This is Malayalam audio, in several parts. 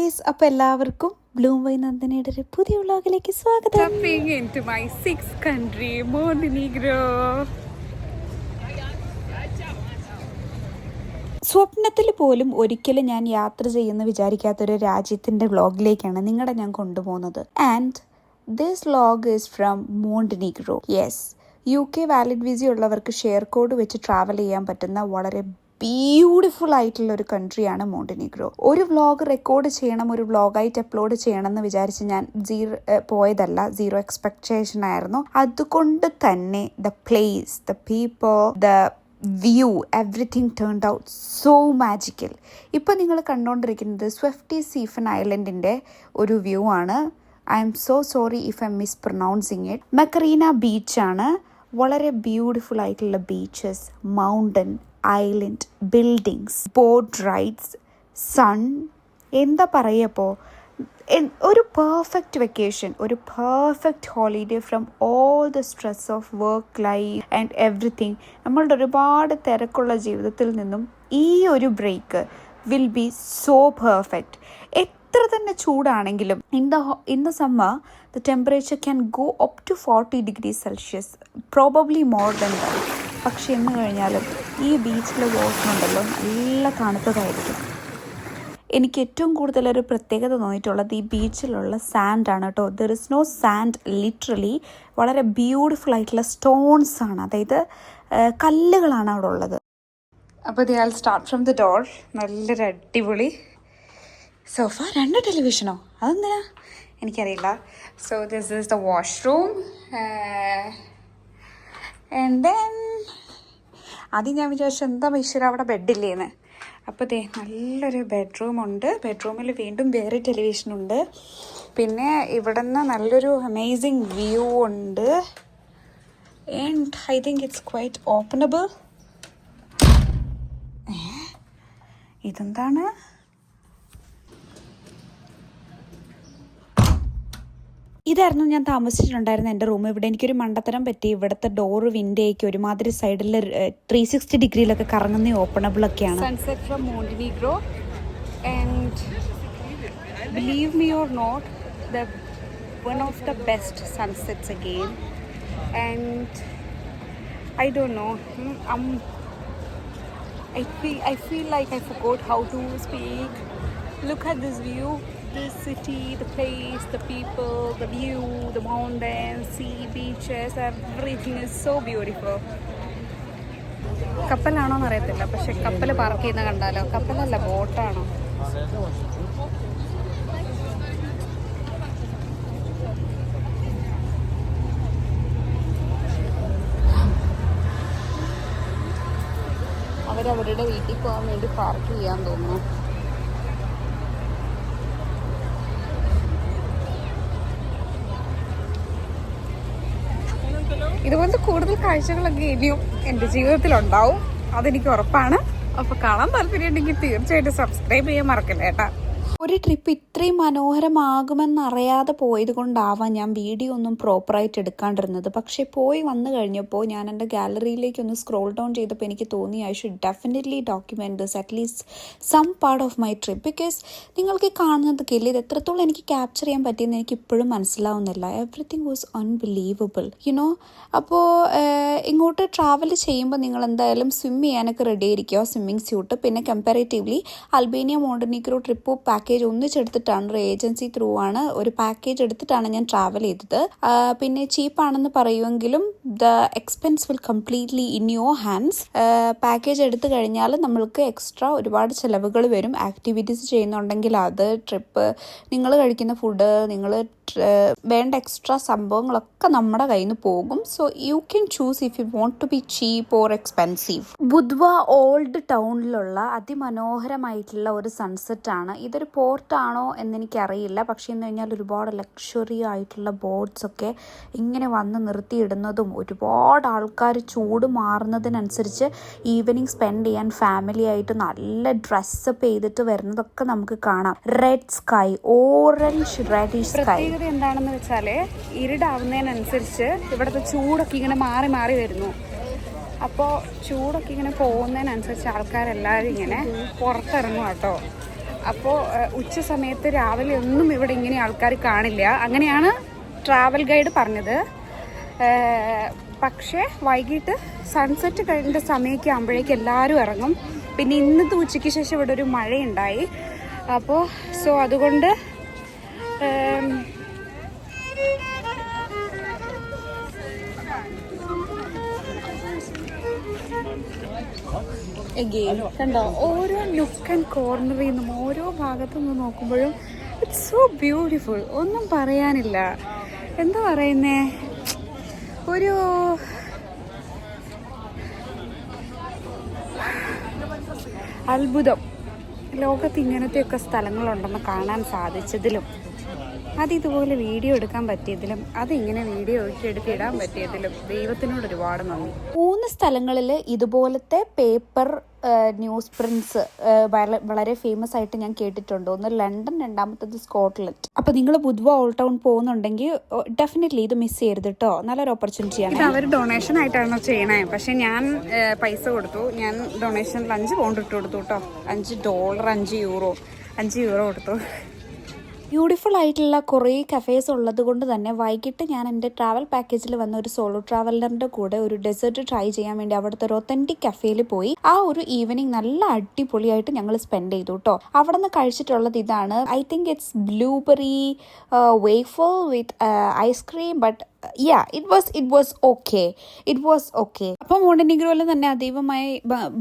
ഗൈസ്, അപ്പോൾ എല്ലാവർക്കും ബ്ലൂം വൈ നന്ദനയുടെ ഒരു പുതിയ വ്ളോഗിലേക്ക് സ്വാഗതം. Stepping into my sixth country, Montenegro. സ്വപ്നത്തിൽ പോലും ഒരിക്കലും ഞാൻ യാത്ര ചെയ്യുമെന്ന് വിചാരിക്കാത്തൊരു രാജ്യത്തിൻ്റെ വ്ളോഗിലേക്കാണ് നിങ്ങളെ ഞാൻ കൊണ്ടുപോകുന്നത്. And this vlog is from Montenegro. Yes, UK valid visa ഉള്ളവർക്ക് ഷെയർ കോഡ് വെച്ച് ട്രാവൽ ചെയ്യാൻ പറ്റുന്ന വളരെ ബ്യൂട്ടിഫുൾ ആയിട്ടുള്ള ഒരു കൺട്രിയാണ് മോണ്ടിനീഗ്രോ. ഒരു വ്ളോഗ് റെക്കോർഡ് ചെയ്യണം, ഒരു വ്ളോഗായിട്ട് അപ്ലോഡ് ചെയ്യണം എന്ന് വിചാരിച്ച് ഞാൻ പോയതല്ല, സീറോ എക്സ്പെക്ടേഷൻ ആയിരുന്നു. അതുകൊണ്ട് തന്നെ the place, the people, the view, everything turned out so magical. ഇപ്പോൾ നിങ്ങൾ കണ്ടുകൊണ്ടിരിക്കുന്നത് സ്വെഫ്റ്റി സീഫൻ ഐലൻഡിൻ്റെ ഒരു വ്യൂ ആണ്. I'm so sorry if I mispronouncing it. Macarena ബീച്ചാണ്. വളരെ ബ്യൂട്ടിഫുൾ ആയിട്ടുള്ള beaches, mountain, island, buildings, boat rides, sun, എന്താ പറയുകയപ്പോൾ ഒരു പെർഫെക്റ്റ് വെക്കേഷൻ, ഒരു perfect holiday from all the stress of work life and everything. നമ്മളുടെ ഒരുപാട് തിരക്കുള്ള ജീവിതത്തിൽ നിന്നും ഈ ഒരു വിൽ ബി സോ പെർഫെക്റ്റ്. എത്ര തന്നെ ചൂടാണെങ്കിലും in the summer the temperature can go up to 40 degrees Celsius, probably more than that. പക്ഷെ എന്ന് കഴിഞ്ഞാലും ഈ ബീച്ചിലെ വാട്ടർ ഉണ്ടല്ലോ നല്ല തണുത്തതായിരിക്കും. എനിക്ക് ഏറ്റവും കൂടുതലൊരു പ്രത്യേകത തോന്നിയിട്ടുള്ളത് ഈ ബീച്ചിലുള്ള സാൻഡാണ് കേട്ടോ. There is no sand, literally വളരെ ബ്യൂട്ടിഫുൾ ആയിട്ടുള്ള സ്റ്റോൺസ് ആണ്, അതായത് കല്ലുകളാണ് അവിടെ ഉള്ളത്. അപ്പോൾ they'll start from the door. നല്ലൊരു അടിപൊളി സോഫ, 2 ടെലിവിഷനോ അതെന്തിനാ എനിക്കറിയില്ല. So this is the washroom. And then ആദ്യം ഞാൻ വിചാരിച്ചു എന്താ ഈശ്വര അവിടെ ബെഡില്ലേന്ന്. അപ്പോൾ ദേ നല്ലൊരു ബെഡ്റൂമുണ്ട്. ബെഡ്റൂമിൽ വീണ്ടും വേറെ ടെലിവിഷനുണ്ട്. പിന്നെ ഇവിടെ നിന്ന് നല്ലൊരു അമേസിങ് വ്യൂ ഉണ്ട്. And I think it's quite openable. ഇതെന്താണ്? ഇതായിരുന്നു ഞാൻ താമസിച്ചിട്ടുണ്ടായിരുന്ന എൻ്റെ റൂം. ഇവിടെ എനിക്കൊരു മണ്ടത്തരം പറ്റി. ഇവിടുത്തെ ഡോറ് വിൻഡോയ്ക്ക് ഒരുമാതിരി സൈഡിൽ 360 ഡിഗ്രിയിലൊക്കെ കറങ്ങുന്ന ഓപ്പണബിളൊക്കെയാണ്. Sunset from Montenegro, and believe me or not, the one of the best sunsets again. And I don't know, I feel like I forgot how to speak. Look at this view. This city, the place, the people, the view, the mountains, sea, beaches, everything is so beautiful. കപ്പലാണോ എന്നറിയത്തില്ല, പക്ഷെ കപ്പൽ പാർക്ക് ചെയ്യുന്ന കണ്ടാലോ. കപ്പലല്ല, ബോട്ടാണോ? അവരവരുടെ വീട്ടിൽ പോകാൻ വേണ്ടി പാർക്ക് ചെയ്യാൻ തോന്നുന്നു. ഇതുപോലത്തെ കൂടുതൽ കാഴ്ചകളൊക്കെ ഇനിയും എൻ്റെ ജീവിതത്തിലുണ്ടാവും, അതെനിക്ക് ഉറപ്പാണ്. അപ്പോൾ കാണാൻ താല്പര്യമുണ്ടെങ്കിൽ തീർച്ചയായിട്ടും സബ്സ്ക്രൈബ് ചെയ്യാൻ മറക്കല്ലേ കേട്ടാ. ഒരു ട്രിപ്പ് ഇത്രയും മനോഹരമാകുമെന്നറിയാതെ പോയത് കൊണ്ടാവാം ഞാൻ വീഡിയോ ഒന്നും പ്രോപ്പറായിട്ട് എടുക്കാണ്ടിരുന്നത്. പക്ഷേ പോയി വന്നു കഴിഞ്ഞപ്പോൾ ഞാൻ എൻ്റെ ഗാലറിയിലേക്ക് ഒന്ന് സ്ക്രോൾ ഡൗൺ ചെയ്തപ്പോൾ എനിക്ക് തോന്നി I should definitely document this at least some part of my trip. Because നിങ്ങൾക്ക് കാണുന്നതൊക്കെ ഇല്ലേ, ഇത് എത്രത്തോളം എനിക്ക് ക്യാപ്ചർ ചെയ്യാൻ പറ്റിയെന്ന് എനിക്ക് ഇപ്പോഴും മനസ്സിലാവുന്നില്ല. Everything was unbelievable, you know. അപ്പോൾ ഇങ്ങോട്ട് ട്രാവൽ ചെയ്യുമ്പോൾ നിങ്ങൾ എന്തായാലും സ്വിം ചെയ്യാനൊക്കെ റെഡി ആയിരിക്കുക, സ്വിമ്മിങ് സ്യൂട്ട്. പിന്നെ comparatively Albania Montenegro trip package ഒന്നിച്ചെടുത്തിട്ടാണ്, ഒരു ഏജൻസി ത്രൂ ആണ് ഒരു പാക്കേജ് എടുത്തിട്ടാണ് ഞാൻ ട്രാവൽ ചെയ്തത്. പിന്നെ ചീപ്പാണെന്ന് പറയുമെങ്കിലും the expense will completely in your hands. Package എടുത്തു കഴിഞ്ഞാൽ നമ്മൾക്ക് എക്സ്ട്രാ ഒരുപാട് ചിലവുകൾ വരും. ആക്ടിവിറ്റീസ് ചെയ്യുന്നുണ്ടെങ്കിൽ അത്, ട്രിപ്പ്, നിങ്ങൾ കഴിക്കുന്ന ഫുഡ്, നിങ്ങൾ വേണ്ട എക്സ്ട്രാ സംഭവങ്ങളൊക്കെ നമ്മുടെ കയ്യിൽ നിന്ന് പോകും. So you can choose if you want to be cheap or expensive. Budva old ടൗണിലുള്ള അതിമനോഹരമായിട്ടുള്ള ഒരു സൺസെറ്റ് ആണ്. ഇതൊരു പോർട്ടാണോ എന്നെനിക്കറിയില്ല, പക്ഷേ എന്ന് കഴിഞ്ഞാൽ ഒരുപാട് ലക്ഷറി ആയിട്ടുള്ള ബോട്ട്സ് ഒക്കെ ഇങ്ങനെ വന്ന് നിർത്തിയിടുന്നതും ഒരുപാട് ആൾക്കാർ ചൂട് മാറുന്നതിനനുസരിച്ച് ഈവനിങ് സ്പെൻഡ് ചെയ്യാൻ ഫാമിലി ആയിട്ട് നല്ല ഡ്രസ്സപ്പ് ചെയ്തിട്ട് വരുന്നതൊക്കെ നമുക്ക് കാണാം. Red sky, orange reddish sky. എന്താണെന്ന് വെച്ചാൽ ഇരുടാവുന്നതിനനുസരിച്ച് ഇവിടുത്തെ ചൂടൊക്കെ ഇങ്ങനെ മാറി മാറി വരുന്നു. അപ്പോൾ ചൂടൊക്കെ ഇങ്ങനെ പോകുന്നതിനനുസരിച്ച് ആൾക്കാരെല്ലാവരും ഇങ്ങനെ പുറത്തിറങ്ങും കേട്ടോ. അപ്പോൾ ഉച്ച സമയത്ത് രാവിലെ ഒന്നും ഇവിടെ ഇങ്ങനെ ആൾക്കാർ കാണില്ല, അങ്ങനെയാണ് ട്രാവൽ ഗൈഡ് പറഞ്ഞത്. പക്ഷേ വൈകിട്ട് സൺസെറ്റ് കഴിഞ്ഞ സമയമൊക്കെ ആകുമ്പോഴേക്കും എല്ലാവരും ഇറങ്ങും. പിന്നെ ഇന്നത്തെ ഉച്ചയ്ക്ക് ശേഷം ഇവിടെ ഒരു മഴയുണ്ടായി. അപ്പോൾ അതുകൊണ്ട് കണ്ടോ, ഓരോ ലുക്ക് ആൻഡ് കോർണറിൽ നിന്നും ഓരോ ഭാഗത്തു നിന്ന് നോക്കുമ്പോഴും ഇറ്റ്സ് സോ ബ്യൂട്ടിഫുൾ. ഒന്നും പറയാനില്ല. എന്താ പറയുന്നേ, ഒരു അത്ഭുതം. ലോകത്ത് ഇങ്ങനത്തെയൊക്കെ സ്ഥലങ്ങളുണ്ടെന്ന് കാണാൻ സാധിച്ചതിലും, അതിതുപോലെ വീഡിയോ എടുക്കാൻ പറ്റിയതിലും, അതിങ്ങനെ വീഡിയോ എടുത്ത് ഇടാൻ പറ്റിയതിലും ദൈവത്തിനോട് ഒരുപാട് നന്ദി. 3 സ്ഥലങ്ങളിൽ ഇതുപോലത്തെ പേപ്പർ ന്യൂസ് പ്രിന്റ്സ് വളരെ ഫേമസ് ആയിട്ട് ഞാൻ കേട്ടിട്ടുണ്ട്. ഒന്ന് ലണ്ടൻ, രണ്ടാമത്തത് സ്കോട്ട്ലൻഡ്. അപ്പോൾ നിങ്ങൾ ബുദ്വ ഓൾഡ് ടൗൺ പോകുന്നുണ്ടെങ്കിൽ ഡെഫിനറ്റ്ലി ഇത് മിസ് ചെയ്യരുത് കേട്ടോ. നല്ലൊരു ഓപ്പർച്യൂണിറ്റിയാണ്. ഇത് അവർ ഡൊണേഷൻ ആയിട്ടാണോ ചെയ്യണേ? പക്ഷെ ഞാൻ പൈസ കൊടുത്തു. ഞാൻ ഡൊണേഷനിൽ 5 പൗണ്ട് ഇട്ട് കൊടുത്തു കേട്ടോ. $5, €5 കൊടുത്തു. ബ്യൂട്ടിഫുൾ ആയിട്ടുള്ള കുറേ കഫേസ് ഉള്ളത് കൊണ്ട് തന്നെ വൈകിട്ട് ഞാൻ എൻ്റെ ട്രാവൽ പാക്കേജിൽ വന്ന ഒരു സോളോ ട്രാവലറിൻ്റെ കൂടെ ഒരു ഡെസേർട്ട് ട്രൈ ചെയ്യാൻ വേണ്ടി അവിടുത്തെ ഒരു ഒത്തൻറ്റിക് കഫേയിൽ പോയി. ആ ഒരു ഈവനിങ് നല്ല അടിപൊളിയായിട്ട് ഞങ്ങൾ സ്പെൻഡ് ചെയ്തു കേട്ടോ. അവിടെ നിന്ന് കഴിച്ചിട്ടുള്ളത് ഇതാണ്. I think it's blueberry wafer with ice cream. But it was okay. അപ്പം മോണ്ടനിഗ്രോയിൽ തന്നെ അതീവമായി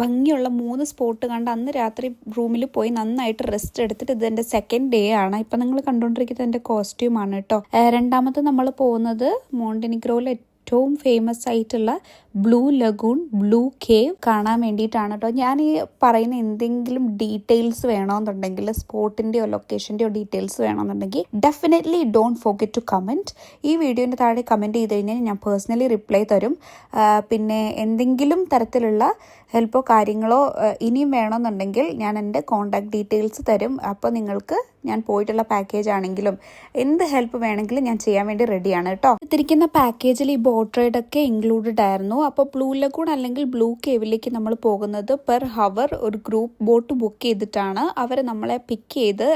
ഭംഗിയുള്ള 3 സ്പോട്ട് കണ്ട് അന്ന് രാത്രി റൂമിൽ പോയി നന്നായിട്ട് റെസ്റ്റ് എടുത്തിട്ട് ഇതെൻ്റെ സെക്കൻഡ് ഡേ ആണ്. ഇപ്പം നിങ്ങൾ കണ്ടുകൊണ്ടിരിക്കുന്നത് എൻ്റെ കോസ്റ്റ്യൂമാണ് കേട്ടോ. രണ്ടാമത്തെ നമ്മൾ പോകുന്നത് മോണ്ടനിഗ്രോയിൽ ഏറ്റവും ഫേമസ് ആയിട്ടുള്ള ബ്ലൂ ലഗൂൺ, ബ്ലൂ കേവ് കാണാൻ വേണ്ടിയിട്ടാണ് കേട്ടോ. ഞാൻ ഈ പറയുന്ന എന്തെങ്കിലും ഡീറ്റെയിൽസ് വേണമെന്നുണ്ടെങ്കിൽ, സ്പോട്ടിൻ്റെയോ ലൊക്കേഷൻ്റെയോ ഡീറ്റെയിൽസ് വേണമെന്നുണ്ടെങ്കിൽ definitely don't forget to comment. ഈ വീഡിയോൻ്റെ താഴെ കമൻറ്റ് ചെയ്ത് കഴിഞ്ഞാൽ ഞാൻ പേഴ്സണലി റിപ്ലൈ തരും. പിന്നെ എന്തെങ്കിലും തരത്തിലുള്ള ഹെൽപ്പോ കാര്യങ്ങളോ ഇനിയും വേണമെന്നുണ്ടെങ്കിൽ ഞാൻ എൻ്റെ കോൺടാക്ട് ഡീറ്റെയിൽസ് തരും. അപ്പോൾ നിങ്ങൾക്ക് ഞാൻ പോയിട്ടുള്ള പാക്കേജ് ആണെങ്കിലും എന്ത് ഹെൽപ്പ് വേണമെങ്കിലും ഞാൻ ചെയ്യാൻ വേണ്ടി റെഡിയാണ് കേട്ടോ. തിരിക്കുന്ന പാക്കേജിൽ ഈ ബോട്ട് റൈഡൊക്കെ ഇൻക്ലൂഡഡ് ആയിരുന്നു. അപ്പോൾ ബ്ലൂ ലഗൂൺ അല്ലെങ്കിൽ ബ്ലൂ കേവിലേക്ക് നമ്മൾ പോകുന്നത് പെർ ഹവർ ഒരു ഗ്രൂപ്പ് ബോട്ട് ബുക്ക് ചെയ്തിട്ടാണ്. അവർ നമ്മളെ പിക്ക് ചെയ്ത്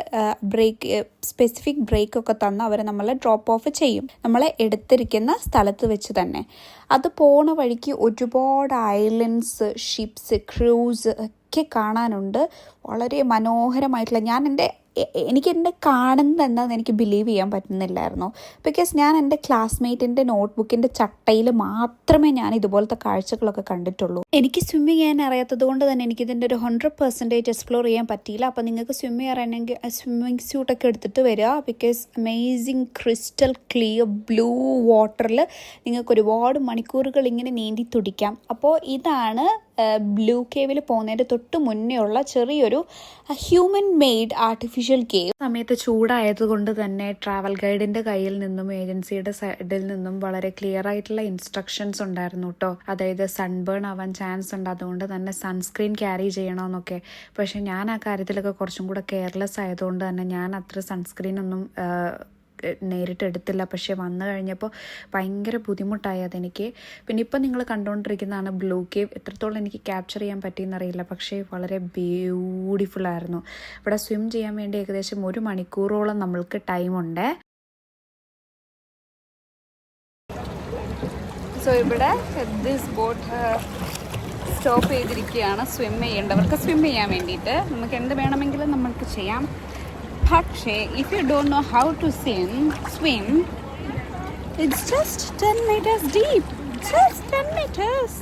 സ്പെസിഫിക് ബ്രേക്ക് ഒക്കെ തന്ന് അവർ നമ്മളെ ഡ്രോപ്പ് ഓഫ് ചെയ്യും, നമ്മളെ എടുത്തിരിക്കുന്ന സ്ഥലത്ത് വെച്ച് തന്നെ. അത് പോണ വഴിക്ക് ഒരുപാട് ഐലൻഡ്സ്, ഷിപ്സ്, ക്രൂസ് ഒക്കെ കാണാനുണ്ട്. വളരെ മനോഹരമായിട്ടുള്ള, എനിക്ക് എൻ്റെ കാണുന്നത് എന്താണെന്ന് എനിക്ക് ബിലീവ് ചെയ്യാൻ പറ്റുന്നില്ലായിരുന്നു. ബിക്കോസ് ഞാൻ എൻ്റെ ക്ലാസ്മേറ്റിൻ്റെ നോട്ട്ബുക്കിൻ്റെ ചട്ടയിൽ മാത്രമേ ഞാൻ ഇതുപോലത്തെ കാഴ്ചകളൊക്കെ കണ്ടിട്ടുള്ളൂ. എനിക്ക് സ്വിമ്മിങ് ചെയ്യാൻ അറിയാത്തത് കൊണ്ട് തന്നെ എനിക്കിതിൻ്റെ ഒരു 100% എക്സ്പ്ലോർ ചെയ്യാൻ പറ്റിയില്ല. അപ്പോൾ നിങ്ങൾക്ക് സ്വിമ്മിങ് അറിയണമെങ്കിൽ സ്വിമ്മിങ് സ്യൂട്ടൊക്കെ എടുത്തിട്ട് വരിക. Because amazing crystal clear blue വാട്ടറിൽ നിങ്ങൾക്ക് ഒരുപാട് മണിക്കൂറുകൾ ഇങ്ങനെ നീന്തി തുടിക്കാം. അപ്പോൾ ഇതാണ് ബ്ലൂ കേവിൽ പോകുന്നതിൻ്റെ തൊട്ട് മുന്നേ ഉള്ള ചെറിയൊരു ഹ്യൂമൻ മെയ്ഡ് ആർട്ടിഫിഷ്യൽ കേവ്. സമയത്ത് ചൂടായതുകൊണ്ട് തന്നെ ട്രാവൽ ഗൈഡിൻ്റെ കയ്യിൽ നിന്നും ഏജൻസിയുടെ സൈഡിൽ നിന്നും വളരെ ക്ലിയർ ആയിട്ടുള്ള ഇൻസ്ട്രക്ഷൻസ് ഉണ്ടായിരുന്നു കേട്ടോ. അതായത് സൺബേൺ ആവാൻ ചാൻസ് ഉണ്ട്, അതുകൊണ്ട് തന്നെ സൺസ്ക്രീൻ ക്യാരി ചെയ്യണമെന്നൊക്കെ. പക്ഷെ ഞാൻ ആ കാര്യത്തിലൊക്കെ കുറച്ചും കൂടെ കെയർലെസ് ആയതുകൊണ്ട് തന്നെ ഞാൻ അത്ര സൺസ്ക്രീൻ ഒന്നും നേരിട്ട് എടുത്തില്ല. പക്ഷെ വന്നു കഴിഞ്ഞപ്പോൾ ഭയങ്കര ബുദ്ധിമുട്ടായി അതെനിക്ക്. പിന്നെ ഇപ്പം നിങ്ങൾ കണ്ടുകൊണ്ടിരിക്കുന്നതാണ് ബ്ലൂ കേവ്. എത്രത്തോളം എനിക്ക് ക്യാപ്ചർ ചെയ്യാൻ പറ്റിയെന്നറിയില്ല, പക്ഷേ വളരെ ബ്യൂട്ടിഫുൾ ആയിരുന്നു. ഇവിടെ സ്വിം ചെയ്യാൻ വേണ്ടി ഏകദേശം 1 മണിക്കൂറോളം നമ്മൾക്ക് ടൈമുണ്ട്. സോ ഇവിടെ ദിസ് ബോട്ട് സ്റ്റോപ്പ് ചെയ്തിരിക്കുകയാണ് സ്വിം ചെയ്യേണ്ടവർക്ക് സ്വിം ചെയ്യാൻ വേണ്ടിയിട്ട്. നമുക്ക് എന്ത് വേണമെങ്കിലും നമുക്ക് ചെയ്യാം. പക്ഷേ if you don't know how to swim, it's just 10 meters deep. Just 10 meters.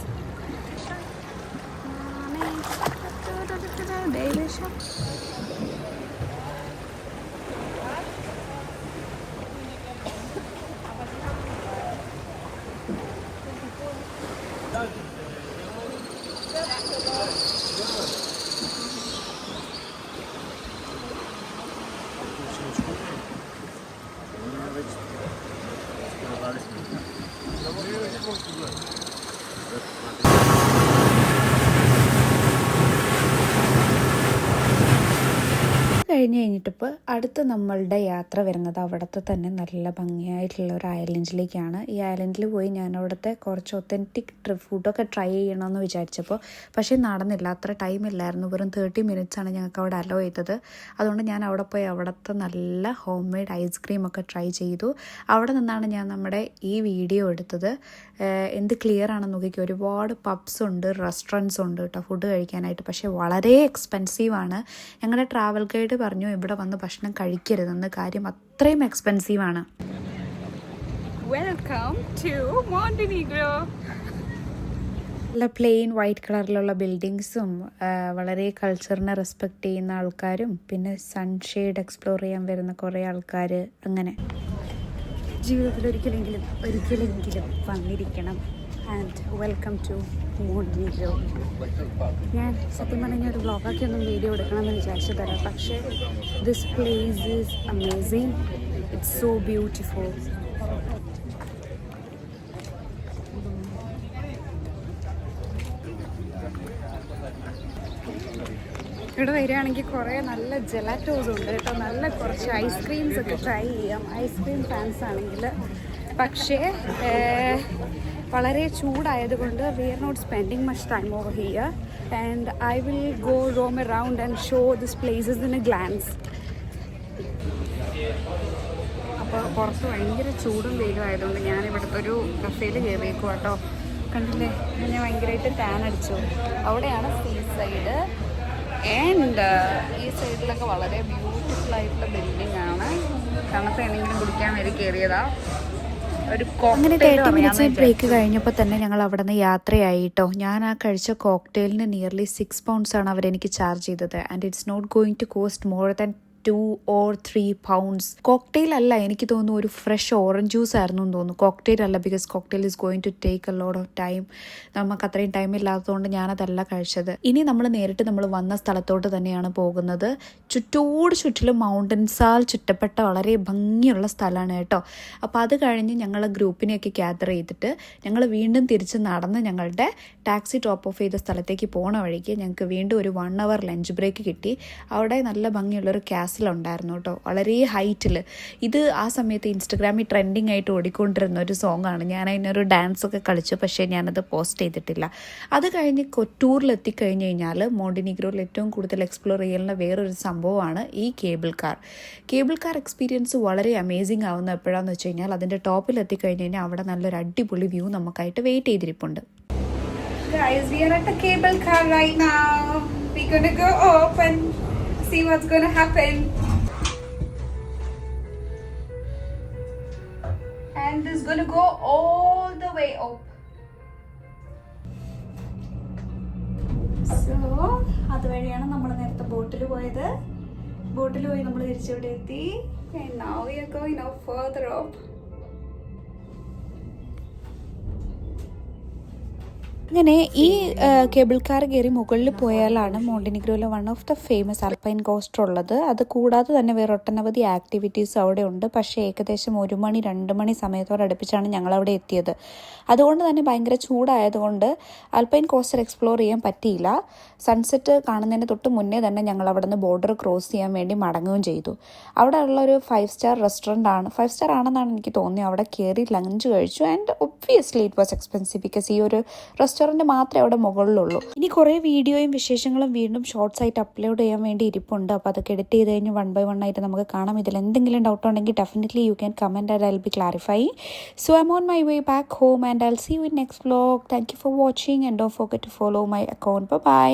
കഴിഞ്ഞ് കഴിഞ്ഞിട്ടിപ്പോൾ അടുത്ത നമ്മളുടെ യാത്ര വരുന്നത് അവിടുത്തെ തന്നെ നല്ല ഭംഗിയായിട്ടുള്ള ഒരു ഐലൻഡിലേക്കാണ്. ഈ ഐലൻഡിൽ പോയി ഞാൻ അവിടുത്തെ കുറച്ച് ഒത്തൻറ്റിക് ഫുഡൊക്കെ ട്രൈ ചെയ്യണമെന്ന് വിചാരിച്ചപ്പോൾ പക്ഷേ നടന്നില്ല, അത്ര ടൈമില്ലായിരുന്നു. വെറും 30 മിനിറ്റ്സാണ് ഞങ്ങൾക്ക് അവിടെ അലോ ചെയ്തത്. അതുകൊണ്ട് ഞാൻ അവിടെ പോയി അവിടുത്തെ നല്ല ഹോം മെയ്ഡ് ഐസ്ക്രീമൊക്കെ ട്രൈ ചെയ്തു. അവിടെ നിന്നാണ് ഞാൻ നമ്മുടെ ഈ വീഡിയോ എടുത്തത്. എന്ത് ക്ലിയർ ആണെന്ന് നോക്കിക്കോ, ഒരുപാട് പബ്സ് ഉണ്ട്, റെസ്റ്റോറൻറ്റ്സ് ഉണ്ട് കേട്ടോ ഫുഡ് കഴിക്കാനായിട്ട്. പക്ഷേ വളരെ എക്സ്പെൻസീവാണ്. ഞങ്ങളുടെ ട്രാവൽ ഗൈഡ് പറഞ്ഞു ഇവിടെ വന്ന് ഭക്ഷണം കഴിക്കരുതെന്ന്, കാര്യം അത്രയും എക്സ്പെൻസീവാണ്. Welcome to Montenegro. നല്ല പ്ലെയിൻ വൈറ്റ് കളറിലുള്ള ബിൽഡിങ്സും വളരെ കൾച്ചറിനെ റെസ്പെക്റ്റ് ചെയ്യുന്ന ആൾക്കാരും പിന്നെ സൺഷെയ്ഡ് എക്സ്പ്ലോർ ചെയ്യാൻ വരുന്ന കുറേ ആൾക്കാർ, അങ്ങനെ ജീവിതത്തിൽ ഒരിക്കലെങ്കിലും വന്നിരിക്കണം. And welcome to Montenegro. ഞാൻ സത്യം പറഞ്ഞ ഒരു വ്ളോഗാക്കിയൊന്നും വീഡിയോ എടുക്കണമെന്ന് വിചാരിച്ചതല്ല, പക്ഷേ this place is amazing. It's so beautiful. ഇവിടെ വരികയാണെങ്കിൽ കുറേ നല്ല ജെലാറ്റോസ് ഉണ്ട് കേട്ടോ, നല്ല കുറച്ച് ഐസ്ക്രീംസ് ഒക്കെ ട്രൈ ചെയ്യാം, ഐസ്ക്രീം ഫാൻസ് ആണെങ്കിൽ. പക്ഷേ വളരെ ചൂടായതുകൊണ്ട് we are not spending much time over here and I will go roam around and show this places in a glance. അപ്പോൾ പുറത്ത് ഭയങ്കര ചൂടും വെയിലും ആയതുകൊണ്ട് ഞാൻ ഇവിടുത്തെ ഒരു കഫേയിൽ കയറിയേക്കും കേട്ടോ. കണ്ടില്ലേ, ഞാൻ ഭയങ്കരമായിട്ട് ടാൻ അടിച്ചു. അവിടെയാണ് സീ സൈഡ്. ആൻഡ് ഈ സൈഡിലൊക്കെ വളരെ ബ്യൂട്ടിഫുൾ ആയിട്ടുള്ള ബിൽഡിംഗ് ആണ്. തണുത്ത എന്തെങ്കിലും കുടിക്കാൻ വേണ്ടി കയറിയതാ. ഒരു അങ്ങനെ 30 മിനിറ്റ്സ് ബ്രേക്ക് കഴിഞ്ഞപ്പോൾ തന്നെ ഞങ്ങൾ അവിടെ നിന്ന് യാത്രയായിട്ടോ. ഞാൻ ആ കഴിച്ച കോക്ടെയിലിന് നിയർലി 6 pounds ആണ് അവരെനിക്ക് ചാർജ് ചെയ്തത്. And it's not going to cost more than 2 or 3 pounds. Cocktail അല്ല, എനിക്ക് തോന്നുന്നു ഒരു ഫ്രഷ് ഓറഞ്ച് ജ്യൂസ് ആയിരുന്നു എന്ന് തോന്നുന്നു. കോക്ടെയിൽ അല്ല, because cocktail is going to take a lot of time. നമുക്ക് അത്രയും ടൈം ഇല്ലാത്തതുകൊണ്ട് ഞാനതല്ല കഴിച്ചത്. ഇനി നമ്മൾ നേരിട്ട് നമ്മൾ വന്ന സ്ഥലത്തോട്ട് തന്നെയാണ് പോകുന്നത്. ചുറ്റിലും മൗണ്ടൻസാൽ ചുറ്റപ്പെട്ട വളരെ ഭംഗിയുള്ള സ്ഥലമാണ് കേട്ടോ. അപ്പോൾ അത് കഴിഞ്ഞ് ഞങ്ങൾ ഗ്രൂപ്പിനെയൊക്കെ ഗ്യാദർ ചെയ്തിട്ട് ഞങ്ങൾ വീണ്ടും തിരിച്ച് നടന്ന് ഞങ്ങളുടെ ടാക്സി ഡ്രോപ്പ് ഓഫ് ചെയ്ത സ്ഥലത്തേക്ക് പോണ വഴിക്ക് ഞങ്ങൾക്ക് വീണ്ടും ഒരു 1 hour ലഞ്ച് ബ്രേക്ക് കിട്ടി. അവിടെ നല്ല ഭംഗിയുള്ളൊരു ഉണ്ടായിരുന്നു കേട്ടോ, വളരെ ഹൈറ്റിൽ. ഇത് ആ സമയത്ത് ഇൻസ്റ്റഗ്രാമിൽ ട്രെൻഡിങ് ആയിട്ട് ഓടിക്കൊണ്ടിരുന്ന ഒരു സോങ്ങാണ്. ഞാൻ അതിനൊരു ഡാൻസൊക്കെ കളിച്ചു, പക്ഷേ ഞാനത് പോസ്റ്റ് ചെയ്തിട്ടില്ല. അത് കഴിഞ്ഞ് കൊട്ടൂറിലെത്തിക്കഴിഞ്ഞ് കഴിഞ്ഞാൽ മോണ്ടിനിഗ്രോയിൽ ഏറ്റവും കൂടുതൽ എക്സ്പ്ലോർ ചെയ്യുന്ന വേറൊരു സംഭവമാണ് ഈ കേബിൾ കാർ എക്സ്പീരിയൻസ് വളരെ അമേസിങ് ആവുന്ന എപ്പോഴാണെന്ന് വെച്ച് കഴിഞ്ഞാൽ അതിൻ്റെ ടോപ്പിലെത്തിക്കഴിഞ്ഞ് കഴിഞ്ഞാൽ അവിടെ നല്ലൊരു അടിപൊളി വ്യൂ നമുക്കായിട്ട് വെയിറ്റ് ചെയ്തിരിപ്പുണ്ട്. Guys, we are at the cable car right now. We're gonna go up and see what's gonna happen. And this is gonna go all the way up. So, അതുവഴിയാണ് നമ്മൾ നേരത്തെ ബോട്ടിൽ പോയത്. ബോട്ടിൽ പോയി നമ്മൾ തിരിച്ചിവിടെ എത്തി. And now we are going now further up. അങ്ങനെ ഈ കേബിൾ കാർ കയറി മുകളിൽ പോയാലാണ് മോണ്ടിനിഗ്രോയിലെ one of the famous alpine coaster ഉള്ളത്. അത് കൂടാതെ തന്നെ വേറെ ഒട്ടനവധി ആക്ടിവിറ്റീസ് അവിടെ ഉണ്ട്. പക്ഷേ ഏകദേശം 1 മണി 2 മണി സമയത്തോടടുപ്പിച്ചാണ് ഞങ്ങളവിടെ എത്തിയത്. അതുകൊണ്ട് തന്നെ ഭയങ്കര ചൂടായതുകൊണ്ട് അൽപൈൻ കോസ്റ്റർ എക്സ്പ്ലോർ ചെയ്യാൻ പറ്റിയില്ല. സൺസെറ്റ് കാണുന്നതിന് തൊട്ട് മുന്നേ തന്നെ ഞങ്ങൾ അവിടെ നിന്ന് ബോർഡർ ക്രോസ് ചെയ്യാൻ വേണ്ടി മടങ്ങുകയും ചെയ്തു. അവിടെ ഉള്ളൊരു 5 star റെസ്റ്റോറൻ്റ് ആണ്, 5 star ആണെന്നാണ് എനിക്ക് തോന്നിയത്. അവിടെ കയറി ലഞ്ച് കഴിച്ചു. And obviously it was expensive because ഈ ഒരു റെസ്റ്റോറൻറ്റ് മാത്രമേ അവിടെ മുകളിലുള്ളൂ. ഇനി കുറേ വീഡിയോയും വിശേഷങ്ങളും വീണ്ടും ഷോർട്സ് ആയിട്ട് അപ്ലോഡ് ചെയ്യാൻ വേണ്ടി ഇരിപ്പുണ്ട്. അപ്പോൾ അതൊക്കെ എഡിറ്റ് ചെയ്ത് കഴിഞ്ഞ് 1 by 1 ആയിട്ട് നമുക്ക് കാണാം. ഇതിൽ എന്തെങ്കിലും ഡൗട്ട് ഉണ്ടെങ്കിൽ definitely you can comment and I will be clarify. So I'm on my way back home and I will see you in next vlog. Thank you for watching and don't forget to follow my account. By.